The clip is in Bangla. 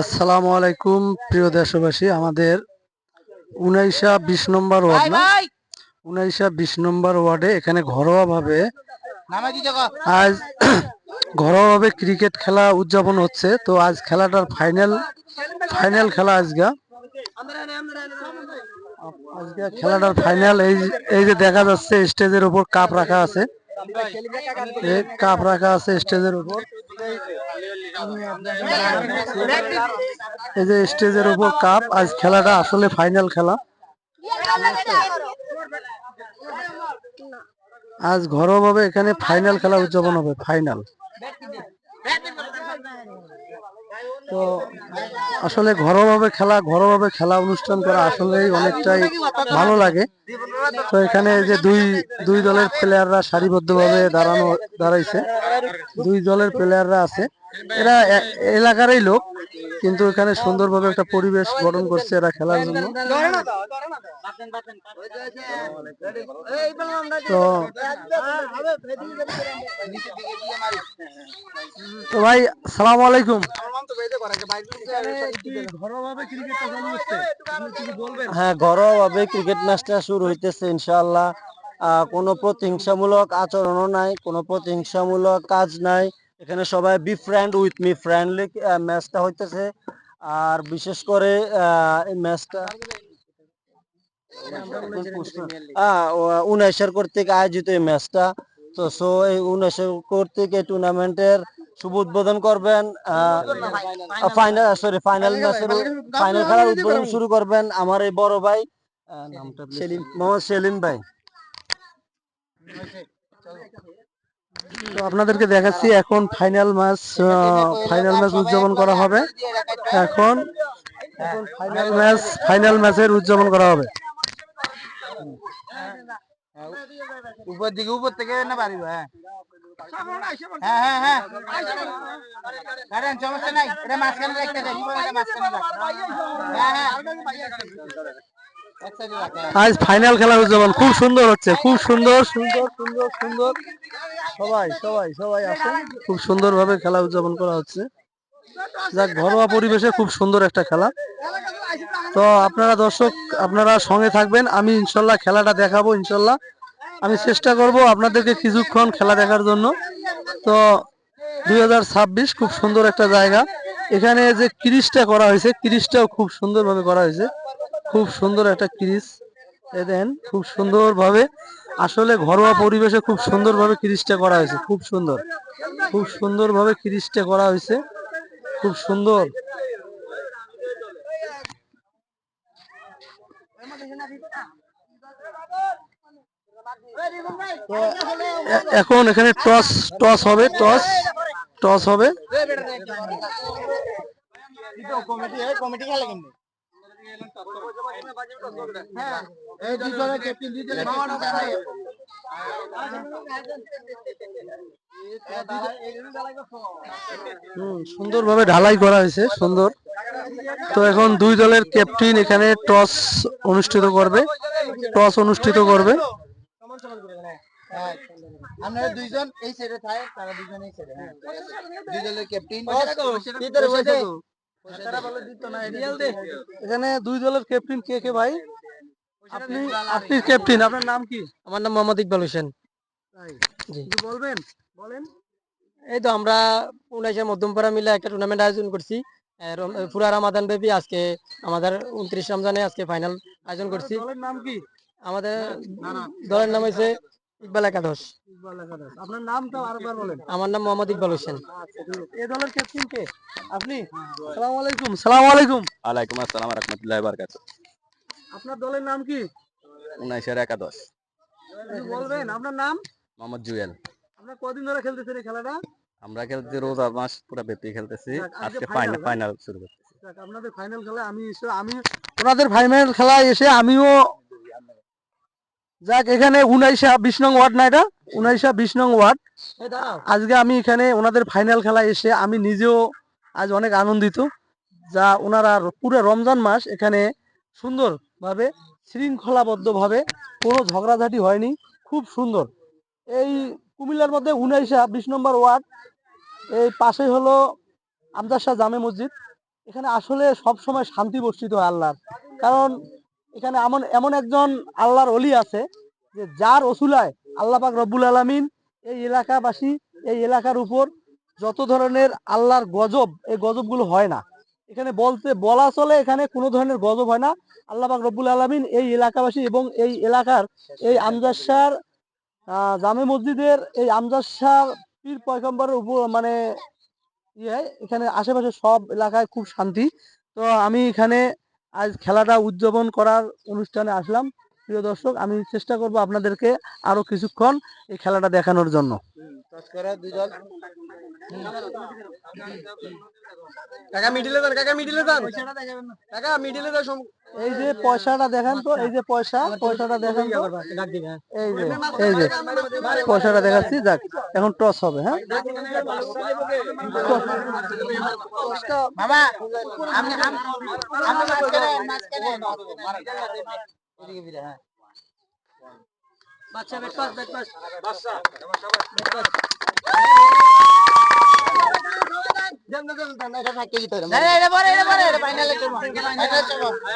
আসসালামু আলাইকুম প্রিয় দেশবাসী। আমাদের 19-20 নম্বর ওয়ার্ড না 19-20 নম্বর ওয়ার্ডে এখানে ঘরোয়াভাবে আজ ঘরোয়াভাবে ক্রিকেট খেলা উদযাপন হচ্ছে। তো আজ খেলাটার ফাইনাল খেলা আজকে খেলাটার ফাইনাল। এই যে দেখা যাচ্ছে স্টেজের উপর কাপ রাখা আছে, স্টেজের উপর। এই যে স্টেজের উপর কাপ। আজ খেলাটা আসলে ফাইনাল খেলা। আজ ঘরোয়াভাবে এখানে ফাইনাল খেলা উদযাপন হবে, ফাইনাল। তো আসলে ঘরোয়াভাবে খেলা অনুষ্ঠান করা আসলেই অনেকটাই ভালো লাগে। তো এখানে যে দুই দলের প্লেয়াররা সারিবদ্ধভাবে দাঁড়াইছে, দুই দলের প্লেয়াররা আছে। এরা এলাকারই লোক, কিন্তু এখানে সুন্দরভাবে একটা পরিবেশ গঠন করছে এরা খেলার জন্য। তো ভাই সালাম আলাইকুম। হ্যাঁ, ঘরোয়াভাবে ক্রিকেট ম্যাচটা শুরু হইতেছে ইনশাআল্লাহ। কোনো প্রতিহিংসামূলক আচরণও নাই, কোনো প্রতিহিংসামূলক কাজ নাই। এখানে সবাই be friend with me friendly ম্যাচটা হইতেছে। আর বিশেষ করে এই ম্যাচটা 19 কর্তৃক আয়োজিত এই ম্যাচটা। তো এই 19 কর্তৃক এই টুর্নামেন্টের শুভ উদ্বোধন করবেন, ফাইনাল খেলার উদ্বোধন শুরু করবেন আমার এই বড় ভাই মোহাম্মদ সেলিম ভাই। তো আপনাদেরকে দেখাচ্ছি এখন ফাইনাল ম্যাচ উদযাপন করা হবে। এখন ফাইনাল ম্যাচের উদযাপন করা হবে। উপর থেকে না পারিব। হ্যাঁ সমস্যা নাই, এটা মাঝখানে রাখতে দেয়। আজ ফাইনাল খেলা উদযাপন খুব সুন্দর হচ্ছে, খুব সুন্দর সুন্দর সুন্দর সুন্দর। সবাই আসুন, খুব সুন্দরভাবে খেলা উদযাপন করা হচ্ছে। যাক, ঘরোয়া পরিবেশে খুব সুন্দর একটা খেলা। তো আপনারা দর্শক, আপনারা সঙ্গে থাকবেন। আমি ইনশাল্লাহ খেলাটা দেখাবো। ইনশাল্লাহ আমি চেষ্টা করব আপনাদেরকে কিছুক্ষণ খেলা দেখার জন্য। তো 2026 খুব সুন্দর একটা জায়গা। এখানে যে ক্রিজটা করা হয়েছে, ক্রিজটাও খুব সুন্দরভাবে করা হয়েছে। খুব সুন্দর একটা ক্রিজ, দেখেন খুব সুন্দরভাবে। আসলে ঘরোয়া পরিবেশে খুব সুন্দরভাবে ক্রিজটা করা হয়েছে। খুব সুন্দরভাবে ক্রিজটা করা হয়েছে, খুব সুন্দর। এখন এখানে টস হবে। কমিটি খেলে কিন্তু সুন্দরভাবে ঢালাই করা হয়েছে, সুন্দর। তো এখন দুই দলের ক্যাপ্টেন এখানে টস অনুষ্ঠিত করবে। আপনারা দুইজন এই সাইডে থাকে, তারা দুইজন এই সাইডে। দুই দলের ক্যাপ্টেন এখানে দুই দলের ক্যাপ্টেন কে কে ভাই? আপনি ক্যাপ্টেন, আপনার নাম কি? আমার নাম মোহাম্মদ ইকবাল হোসেন। বলেন। এই তো আমরা 19 মধ্যমপাড়া মিলে একটা টুর্নামেন্ট আয়োজন করছি পুরা রামাদান ব্যাপী। আজকে আমাদের 29 রমজানে আজকে ফাইনাল আয়োজন করছি। দলের নাম কি? আমাদের দলের নাম হয়েছে ইকবাল একাদশ। আপনার নামটা আরেকবার বলেন। আমার নাম মোহাম্মদ ইকবাল হোসেন। এই দলের ক্যাপ্টেন কে? আপনি? আসসালামু আলাইকুম। সালাম আলাইকুম। ওয়ালাইকুম আসসালাম ওয়া রাহমাতুল্লাহি ওয়া বারাকাতুহু। আপনার দলের নাম কি? 19 একাদশ। বলবেন আপনার নাম? মোহাম্মদ জুয়েল। আপনারা কদিন ধরে খেলতেছেন এই খেলাটা? আমরা খেলতেছি রোজা মাস পুরো ব্যাপী খেলতেছি। আজকে ফাইনাল শুরু করতেছি। আপনাদের ফাইনাল খেলা আমি ওনাদের ফাইনাল খেলায় এসে আমিও, যাক, এখানে 19-20 নং ওয়ার্ড না, এটা 19-20 নং ওয়ার্ড। আজকে আমি এখানে ওনাদের ফাইনাল খেলায় এসে আমি নিজেও আজ অনেক আনন্দিত। যা ওনারা পুরো রমজান মাস এখানে সুন্দরভাবে শৃঙ্খলাবদ্ধভাবে কোনো ঝগড়াঝাটি হয়নি, খুব সুন্দর। এই কুমিল্লার মধ্যে 19 নম্বর ওয়ার্ড, এই পাশেই হলো আমজাদ শাহ জামে মসজিদ। এখানে আসলে সব সময় শান্তি বর্ষিত হয় আল্লাহর, কারণ এখানে এমন এমন একজন আল্লাহর ওলি আছে যে যার ওসিলায় আল্লাহ পাক রব্বুল আলামিন এই এলাকাবাসী, এই এলাকার উপর যত ধরনের আল্লাহর গজব, এই গজবগুলো হয় না। এখানে বলা চলে এখানে কোনো ধরনের গজব হয় না। আল্লাহ পাক রব্বুল আলামিন এই এলাকাবাসী এবং এই এলাকার এই আমজাদ শাহ জামে মসজিদের এই আমজাদ শাহ পীর পয়গম্বরের উপর মানে এখানে আশেপাশে সব এলাকায় খুব শান্তি। তো আমি এখানে আজ খেলাটা উদযাপন করার অনুষ্ঠানে আসলাম। প্রিয় দর্শক, আমি চেষ্টা করব আপনাদেরকে আরো কিছুক্ষণ এই খেলাটা দেখানোর জন্য। টস করা দুই দল। কাকা মিডিলে যান, কাকা মিডিলে যান, কাকা মিডিলে যান। এই যে পয়সাটা দেখেন তো, এই যে পয়সাটা দেখেন তো, এই যে পয়সাটা দেখাচ্ছি। যাক, এখন টস হবে। হ্যাঁ, মামা আপনি আপনি মাঝখানে এদিকে ফিরে। হ্যাঁ বাচ্চা বেট পাস বাচ্চা জান এটা থাকে কি তোরে না এটা পরে এটা ফাইনালে চলবে, ফাইনালে চলবে।